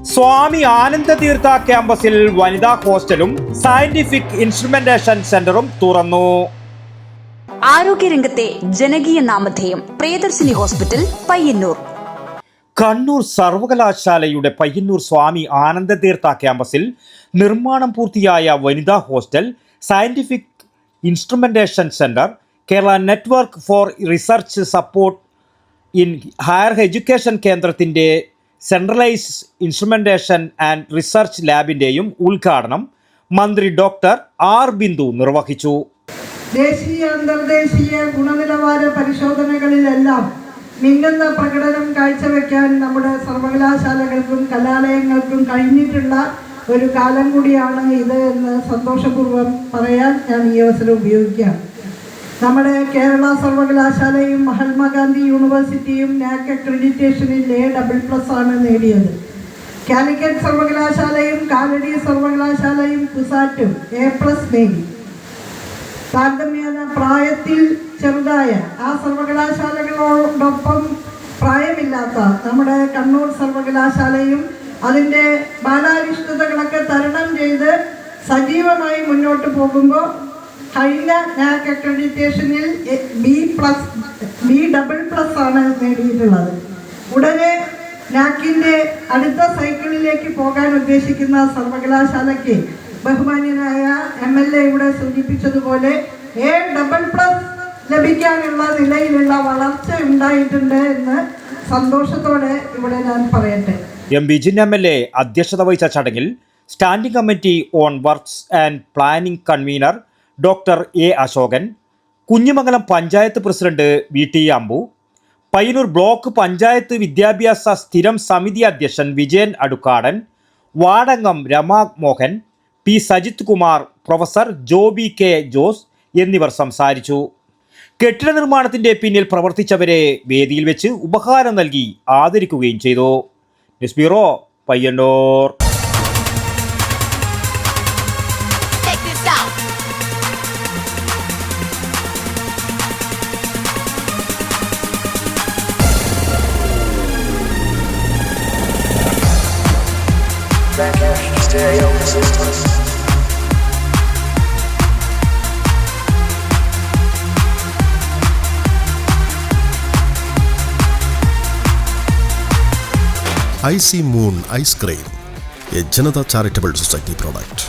സ്വാമി ആനന്ദതീർത്ഥ ക്യാമ്പസിൽ വനിതാ ഹോസ്റ്റലും scientific instrumentation സെന്ററും തുറന്നു. ആരോഗ്യരംഗത്തെ ജനകീയ നാമധേയം പ്രിയദർശിനി ഹോസ്പിറ്റൽ പയ്യന്നൂർ. കണ്ണൂർ സർവകലാശാലയുടെ പയ്യന്നൂർ സ്വാമി ആനന്ദതീർത്ഥ ക്യാമ്പസിൽ നിർമ്മാണം പൂർത്തിയായ വനിതാ hostel, scientific instrumentation centre, Kerala network for research support in higher education കേന്ദ്രത്തിൻ്റെ സെൻട്രലൈസ്ഡ് ഇൻസ്ട്രുമെന്റേഷൻ ആൻഡ് റിസർച്ച് ലാബിൻ്റെയും ഉദ്ഘാടനം മന്ത്രി ഡോക്ടർ ആർ ബിന്ദു നിർവഹിച്ചു. ദേശീയ അന്തർദേശീയ ഗുണനിലവാര പരിശോധനകളിലെല്ലാം മിന്നുന്ന പ്രകടനം കാഴ്ചവെക്കാൻ നമ്മുടെ സർവകലാശാലകൾക്കും കലാലയങ്ങൾക്കും കഴിഞ്ഞിട്ടുള്ള ഒരു കാലം കൂടിയാണ് ഇത് എന്ന് സന്തോഷപൂർവ്വം പറയാൻ ഞാൻ ഈ അവസരം ഉപയോഗിക്കാം. നമ്മുടെ കേരള സർവകലാശാലയും മഹാത്മാഗാന്ധി യൂണിവേഴ്സിറ്റിയും NAAC അക്രഡിറ്റേഷനിൽ A++ ആണ് നേടിയത്. കാലിക്കറ്റ് സർവകലാശാലയും കാലടി സർവകലാശാലയും കുസാറ്റും A+ നേടി. താരതമ്യേന പ്രായത്തിൽ ചെറുതായ ആ സർവകലാശാലകളോടൊപ്പം പ്രായമില്ലാത്ത നമ്മുടെ കണ്ണൂർ സർവകലാശാലയും അതിൻ്റെ ബാലാരിഷ്ടതകളൊക്കെ തരണം ചെയ്ത് സജീവമായി മുന്നോട്ട് പോകുമ്പോൾ കഴിഞ്ഞ NAAC അക്രഡിറ്റേഷനിൽ B++ ആണ് നേടിയിട്ടുള്ളത്. ഉടനെ NAACന്റെ അടുത്ത സൈക്കിളിലേക്ക് പോകാൻ ഉദ്ദേശിക്കുന്ന സർവകലാശാലയ്ക്ക് ബഹുമാന്യനായ MLA ഇവിടെ സൂചിപ്പിച്ചതുപോലെ A++ ലഭിക്കാനുള്ള നിലയിലുള്ള വളർച്ച ഉണ്ടായിട്ടുണ്ട് എന്ന് സന്തോഷത്തോടെ ഇവിടെ ഞാൻ പറയട്ടെ. ബിജിൻ MLA അധ്യക്ഷത വഹിച്ച ചടങ്ങിൽ standing committee on works and planning convener doctor A Ashokan, Kunhimangalam panchayat president VT Ambu, Payyanur block panchayat വിദ്യാഭ്യാസ സ്ഥിരം സമിതി അധ്യക്ഷൻ വിജയൻ അടുക്കാടൻ, വാർഡംഗം Rama Mohan, P Sajith Kumar, professor Joby K Jose എന്നിവർ സംസാരിച്ചു. കെട്ടിട നിർമ്മാണത്തിന്റെ പിന്നിൽ പ്രവർത്തിച്ചവരെ വേദിയിൽ വെച്ച് ഉപഹാരം നൽകി ആദരിക്കുകയും ചെയ്തു. News bureau, Payyanur. Stereo systems. IC Moon Ice Cream, a Janata Charitable Society product.